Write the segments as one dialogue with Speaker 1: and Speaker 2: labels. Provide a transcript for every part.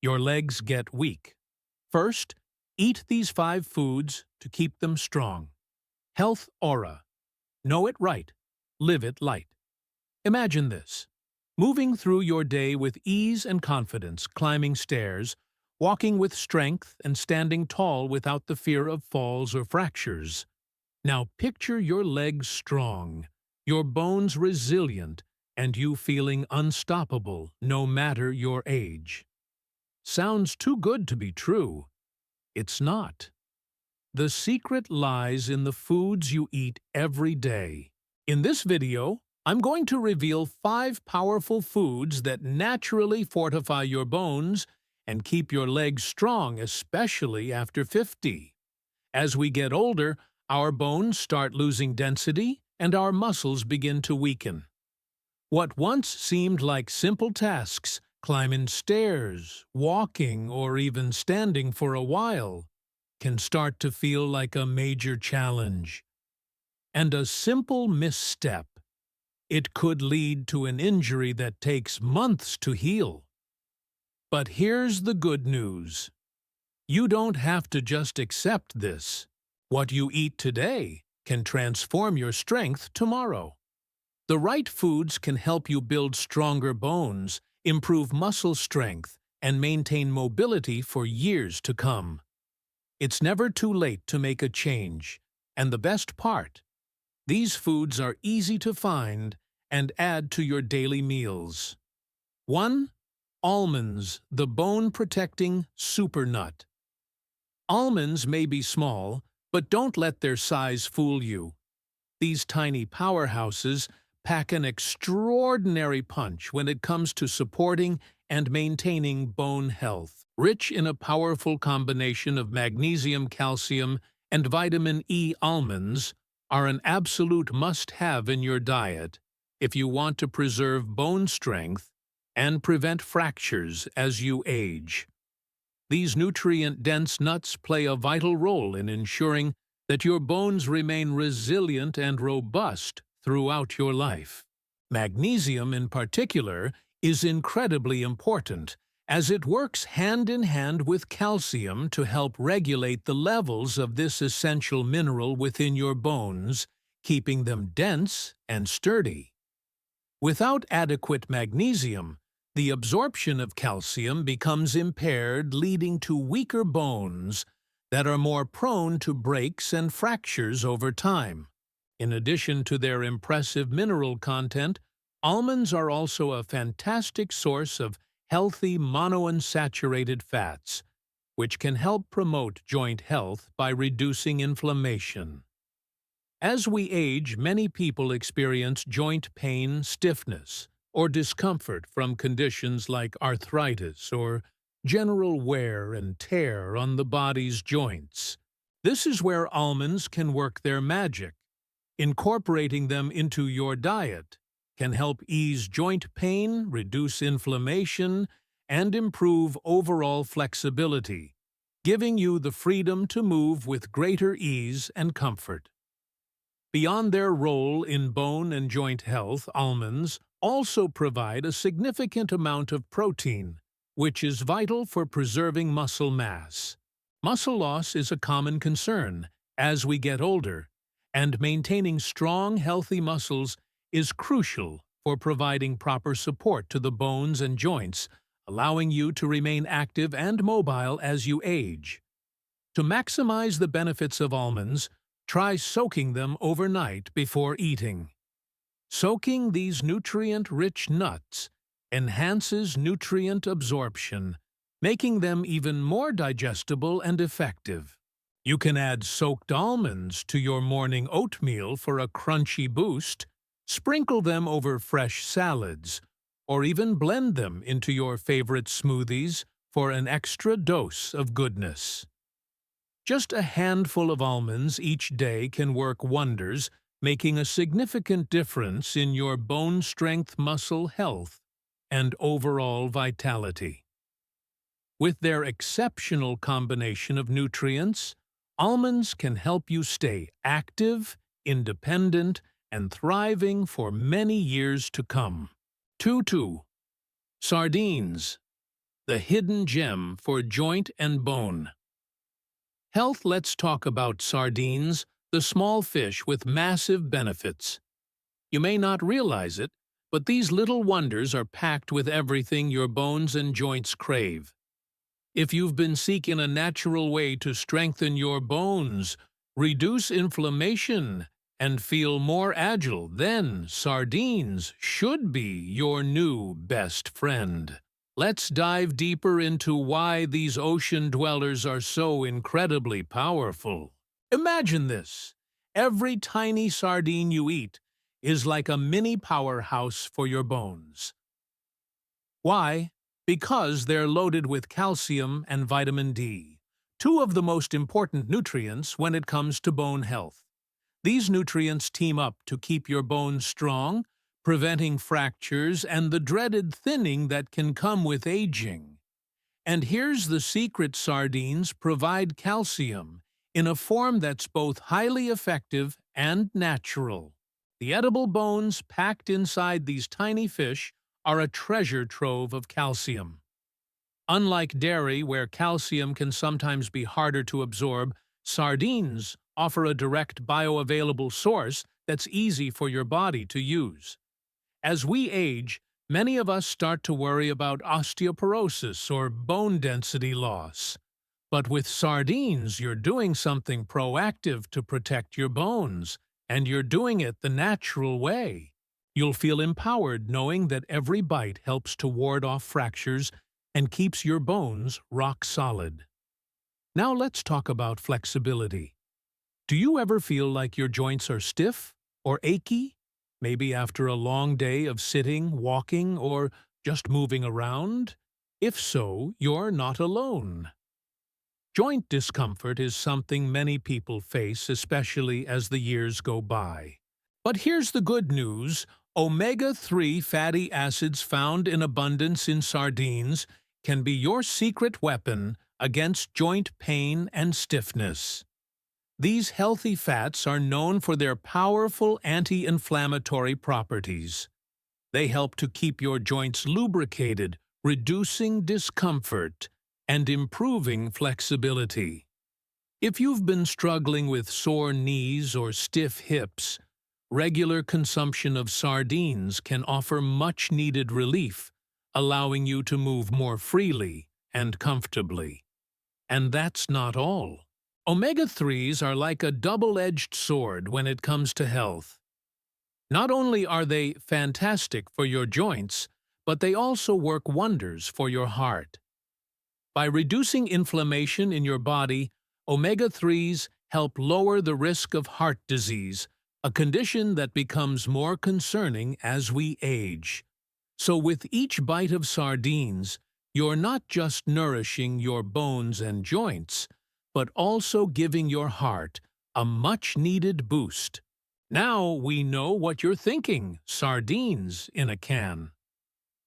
Speaker 1: your legs get weak. First, eat these 5 foods to keep them strong. Health Aura. Know it right. Live it light. Imagine this. Moving through your day with ease and confidence, climbing stairs, walking with strength, and standing tall without the fear of falls or fractures. Now picture your legs strong, your bones resilient, and you feeling unstoppable no matter your age. Sounds too good to be true. It's not. The secret lies in the foods you eat every day. In this video, I'm going to reveal 5 powerful foods that naturally fortify your bones and keep your legs strong, especially after 50. As we get older, our bones start losing density and our muscles begin to weaken. What once seemed like simple tasks, climbing stairs, walking, or even standing for a while, can start to feel like a major challenge. And a simple misstep, it could lead to an injury that takes months to heal. But here's the good news. You don't have to just accept this. What you eat today can transform your strength tomorrow. The right foods can help you build stronger bones, improve muscle strength, and maintain mobility for years to come. It's never too late to make a change, and the best part, these foods are easy to find and add to your daily meals. 1. Almonds, the bone-protecting super nut. Almonds may be small, but don't let their size fool you. These tiny powerhouses pack an extraordinary punch when it comes to supporting and maintaining bone health. Rich in a powerful combination of magnesium, calcium, and vitamin E, almonds are an absolute must-have in your diet if you want to preserve bone strength and prevent fractures as you age. These nutrient-dense nuts play a vital role in ensuring that your bones remain resilient and robust throughout your life. Magnesium, in particular, is incredibly important, as it works hand in hand with calcium to help regulate the levels of this essential mineral within your bones, keeping them dense and sturdy. Without adequate magnesium, the absorption of calcium becomes impaired, leading to weaker bones that are more prone to breaks and fractures over time. In addition to their impressive mineral content, almonds are also a fantastic source of healthy monounsaturated fats, which can help promote joint health by reducing inflammation. As we age, many people experience joint pain, stiffness, or discomfort from conditions like arthritis or general wear and tear on the body's joints. This is where almonds can work their magic. Incorporating them into your diet can help ease joint pain, reduce inflammation, and improve overall flexibility, giving you the freedom to move with greater ease and comfort. Beyond their role in bone and joint health, almonds also provide a significant amount of protein, which is vital for preserving muscle mass. Muscle loss is a common concern as we get older, and maintaining strong, healthy muscles is crucial for providing proper support to the bones and joints, allowing you to remain active and mobile as you age. To maximize the benefits of almonds, try soaking them overnight before eating. Soaking these nutrient-rich nuts enhances nutrient absorption, making them even more digestible and effective. You can add soaked almonds to your morning oatmeal for a crunchy boost, sprinkle them over fresh salads, or even blend them into your favorite smoothies for an extra dose of goodness. Just a handful of almonds each day can work wonders, making a significant difference in your bone strength, muscle health, and overall vitality. With their exceptional combination of nutrients, almonds can help you stay active, independent, and thriving for many years to come. 2. Sardines. the hidden gem for joint and bone. Health. Let's talk about sardines, the small fish with massive benefits. You may not realize it, but these little wonders are packed with everything your bones and joints crave. If you've been seeking a natural way to strengthen your bones, reduce inflammation, and feel more agile, then sardines should be your new best friend. Let's dive deeper into why these ocean dwellers are so incredibly powerful. Imagine this. Every tiny sardine you eat is like a mini powerhouse for your bones. Why? Because they're loaded with calcium and vitamin D, two of the most important nutrients when it comes to bone health. These nutrients team up to keep your bones strong, preventing fractures and the dreaded thinning that can come with aging. And here's the secret: sardines provide calcium in a form that's both highly effective and natural. The edible bones packed inside these tiny fish are a treasure trove of calcium. Unlike dairy, where calcium can sometimes be harder to absorb, sardines offer a direct bioavailable source that's easy for your body to use. As we age, many of us start to worry about osteoporosis or bone density loss. But with sardines, you're doing something proactive to protect your bones, and you're doing it the natural way. You'll feel empowered knowing that every bite helps to ward off fractures and keeps your bones rock solid. Now let's talk about flexibility. Do you ever feel like your joints are stiff or achy? Maybe after a long day of sitting, walking, or just moving around? If so, you're not alone. Joint discomfort is something many people face, especially as the years go by. But here's the good news: omega-3 fatty acids found in abundance in sardines can be your secret weapon against joint pain and stiffness. These healthy fats are known for their powerful anti-inflammatory properties. They help to keep your joints lubricated, reducing discomfort and improving flexibility. If you've been struggling with sore knees or stiff hips, regular consumption of sardines can offer much-needed relief, allowing you to move more freely and comfortably. And that's not all. Omega-3s are like a double-edged sword when it comes to health. Not only are they fantastic for your joints, but they also work wonders for your heart. By reducing inflammation in your body, omega-3s help lower the risk of heart disease, a condition that becomes more concerning as we age. So with each bite of sardines, you're not just nourishing your bones and joints, but also giving your heart a much-needed boost. Now we know what you're thinking: sardines in a can.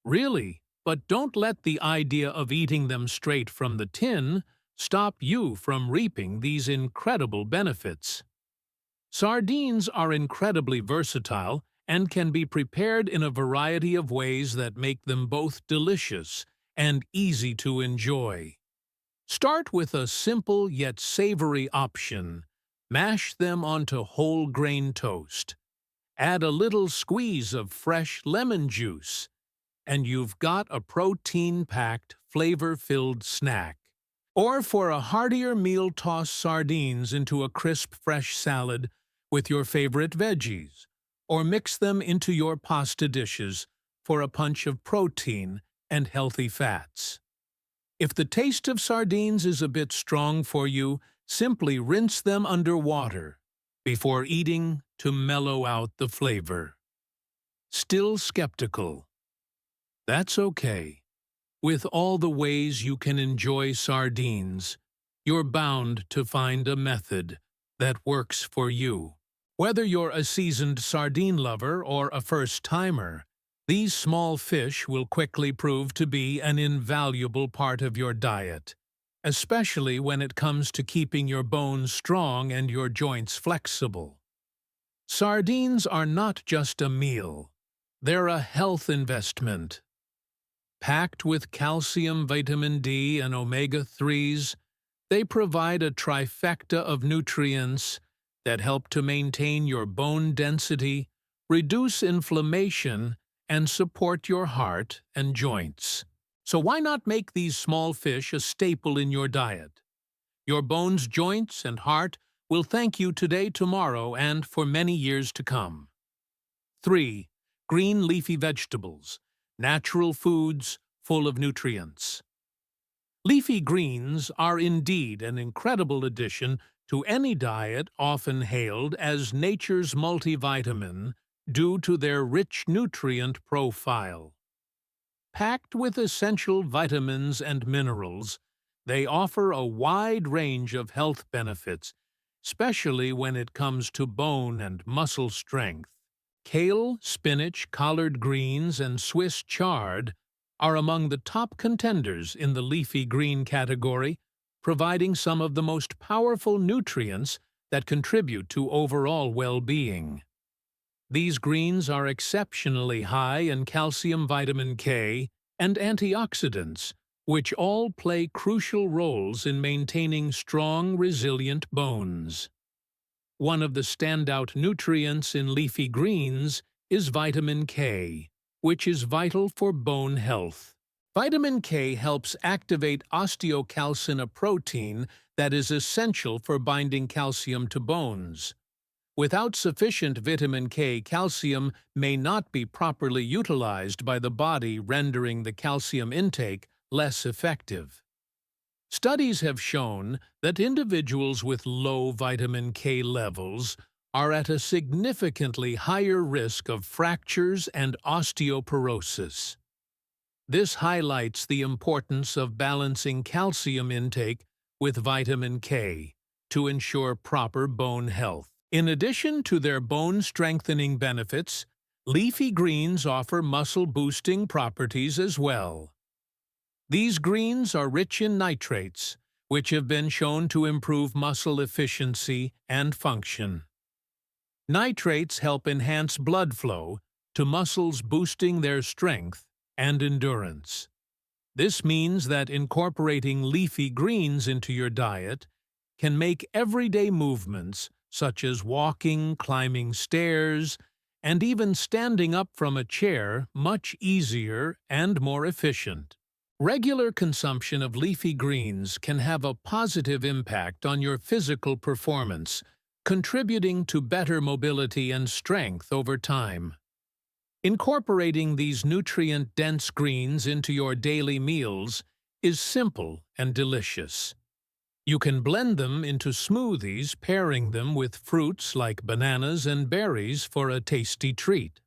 Speaker 1: Really, but don't let the idea of eating them straight from the tin stop you from reaping these incredible benefits. Sardines are incredibly versatile and can be prepared in a variety of ways that make them both delicious and easy to enjoy. Start with a simple yet savory option. Mash them onto whole grain toast. Add a little squeeze of fresh lemon juice, and you've got a protein-packed, flavor-filled snack. Or for a heartier meal, toss sardines into a crisp, fresh salad with your favorite veggies, or mix them into your pasta dishes for a punch of protein and healthy fats. If the taste of sardines is a bit strong for you, simply rinse them under water before eating to mellow out the flavor. Still skeptical? That's okay. With all the ways you can enjoy sardines, you're bound to find a method that works for you. Whether you're a seasoned sardine lover or a first-timer, these small fish will quickly prove to be an invaluable part of your diet, especially when it comes to keeping your bones strong and your joints flexible. Sardines are not just a meal, they're a health investment. Packed with calcium, vitamin D, and omega-3s, they provide a trifecta of nutrients that help to maintain your bone density, reduce inflammation, and support your heart and joints. So why not make these small fish a staple in your diet? Your bones, joints, and heart will thank you today, tomorrow, and for many years to come. 3. Green leafy vegetables, natural foods full of nutrients. Leafy greens are indeed an incredible addition to any diet, often hailed as nature's multivitamin due to their rich nutrient profile. Packed with essential vitamins and minerals, they offer a wide range of health benefits, especially when it comes to bone and muscle strength. Kale, spinach, collard greens, and Swiss chard are among the top contenders in the leafy green category, providing some of the most powerful nutrients that contribute to overall well-being. These greens are exceptionally high in calcium, vitamin K, and antioxidants, which all play crucial roles in maintaining strong, resilient bones. One of the standout nutrients in leafy greens is vitamin K, which is vital for bone health. Vitamin K helps activate osteocalcin, a protein that is essential for binding calcium to bones. Without sufficient vitamin K, calcium may not be properly utilized by the body, rendering the calcium intake less effective. Studies have shown that individuals with low vitamin K levels are at a significantly higher risk of fractures and osteoporosis. This highlights the importance of balancing calcium intake with vitamin K to ensure proper bone health. In addition to their bone-strengthening benefits, leafy greens offer muscle-boosting properties as well. These greens are rich in nitrates, which have been shown to improve muscle efficiency and function. Nitrates help enhance blood flow to muscles, boosting their strength and endurance. This means that incorporating leafy greens into your diet can make everyday movements such as walking, climbing stairs, and even standing up from a chair much easier and more efficient. Regular consumption of leafy greens can have a positive impact on your physical performance, contributing to better mobility and strength over time. Incorporating these nutrient-dense greens into your daily meals is simple and delicious. You can blend them into smoothies, pairing them with fruits like bananas and berries for a tasty treat.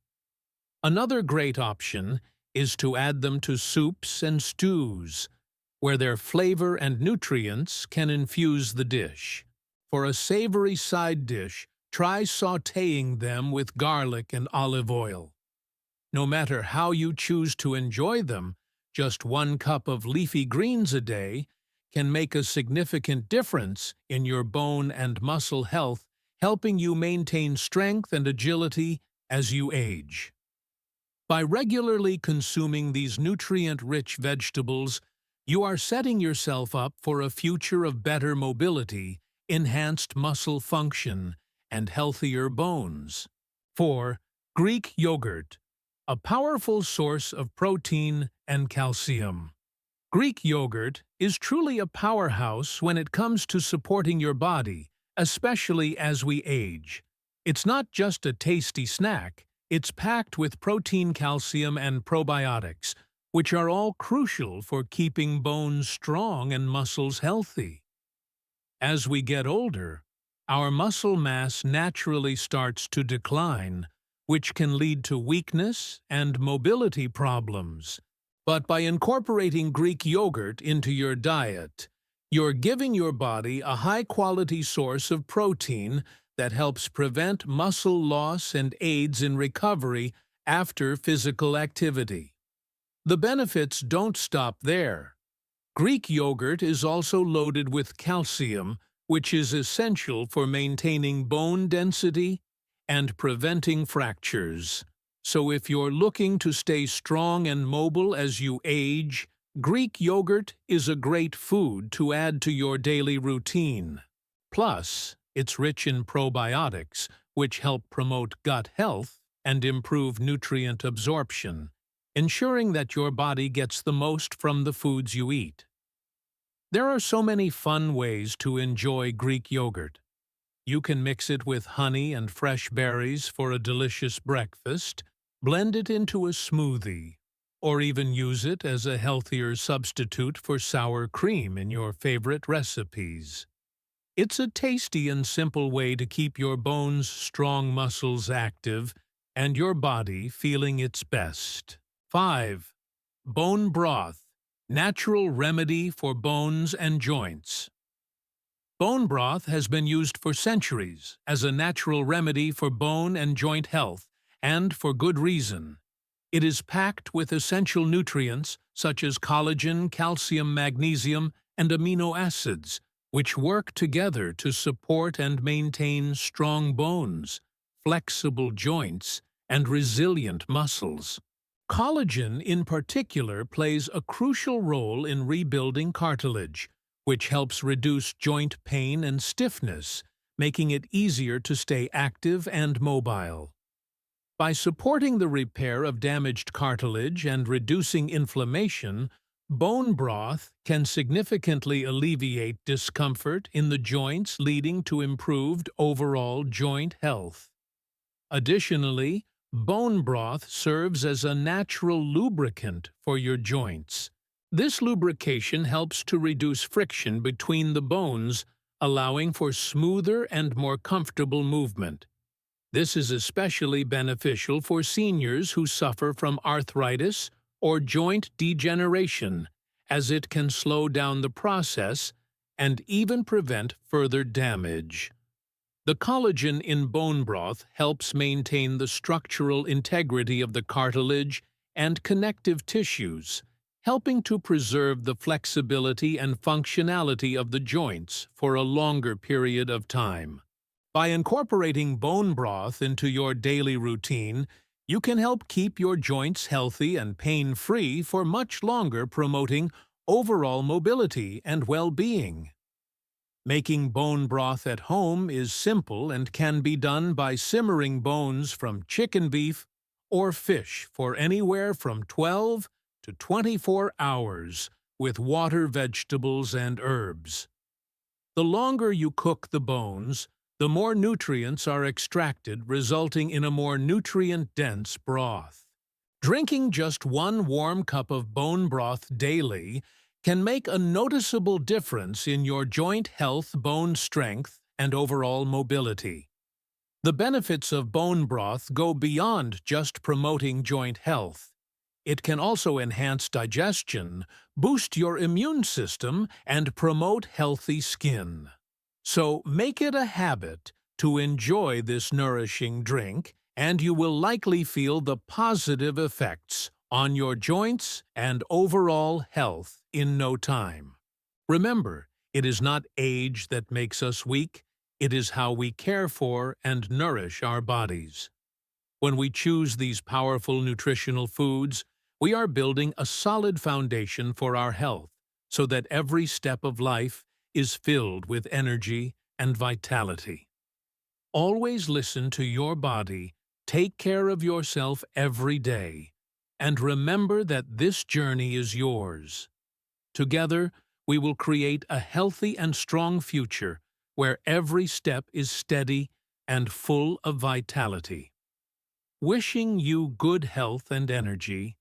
Speaker 1: Another great option is to add them to soups and stews, where their flavor and nutrients can infuse the dish. For a savory side dish, try sautéing them with garlic and olive oil. No matter how you choose to enjoy them, just 1 cup of leafy greens a day can make a significant difference in your bone and muscle health, helping you maintain strength and agility as you age. By regularly consuming these nutrient-rich vegetables, you are setting yourself up for a future of better mobility, enhanced muscle function, and healthier bones. 4. Greek yogurt, a powerful source of protein and calcium. Greek yogurt is truly a powerhouse when it comes to supporting your body, especially as we age. It's not just a tasty snack. It's packed with protein, calcium, and probiotics, which are all crucial for keeping bones strong and muscles healthy. As we get older, our muscle mass naturally starts to decline, which can lead to weakness and mobility problems. But by incorporating Greek yogurt into your diet, you're giving your body a high-quality source of protein that helps prevent muscle loss and aids in recovery after physical activity. The benefits don't stop there. Greek yogurt is also loaded with calcium, which is essential for maintaining bone density and preventing fractures. So if you're looking to stay strong and mobile as you age, Greek yogurt is a great food to add to your daily routine. Plus, it's rich in probiotics, which help promote gut health and improve nutrient absorption, ensuring that your body gets the most from the foods you eat. There are so many fun ways to enjoy Greek yogurt. You can mix it with honey and fresh berries for a delicious breakfast, blend it into a smoothie, or even use it as a healthier substitute for sour cream in your favorite recipes. It's a tasty and simple way to keep your bones, strong muscles active, and your body feeling its best. 5. Bone broth, natural remedy for bones and joints. Bone broth has been used for centuries as a natural remedy for bone and joint health, and for good reason. It is packed with essential nutrients such as collagen, calcium, magnesium, and amino acids, which work together to support and maintain strong bones, flexible joints, and resilient muscles. Collagen, in particular, plays a crucial role in rebuilding cartilage, which helps reduce joint pain and stiffness, making it easier to stay active and mobile. By supporting the repair of damaged cartilage and reducing inflammation, bone broth can significantly alleviate discomfort in the joints, leading to improved overall joint health. Additionally, bone broth serves as a natural lubricant for your joints. This lubrication helps to reduce friction between the bones, allowing for smoother and more comfortable movement. This is especially beneficial for seniors who suffer from arthritis or joint degeneration, as it can slow down the process and even prevent further damage. The collagen in bone broth helps maintain the structural integrity of the cartilage and connective tissues, helping to preserve the flexibility and functionality of the joints for a longer period of time. By incorporating bone broth into your daily routine, you can help keep your joints healthy and pain-free for much longer, promoting overall mobility and well-being. Making bone broth at home is simple and can be done by simmering bones from chicken, beef, or fish for anywhere from 12 to 24 hours with water, vegetables, and herbs. The longer you cook the bones, the more nutrients are extracted, resulting in a more nutrient-dense broth. Drinking just 1 warm cup of bone broth daily can make a noticeable difference in your joint health, bone strength, and overall mobility. The benefits of bone broth go beyond just promoting joint health. It can also enhance digestion, boost your immune system, and promote healthy skin. So make it a habit to enjoy this nourishing drink, and you will likely feel the positive effects on your joints and overall health in no time. Remember, it is not age that makes us weak, it is how we care for and nourish our bodies. When we choose these powerful nutritional foods, we are building a solid foundation for our health, so that every step of life is filled with energy and vitality. Always listen to your body, take care of yourself every day, and remember that this journey is yours. Together, we will create a healthy and strong future where every step is steady and full of vitality. Wishing you good health and energy,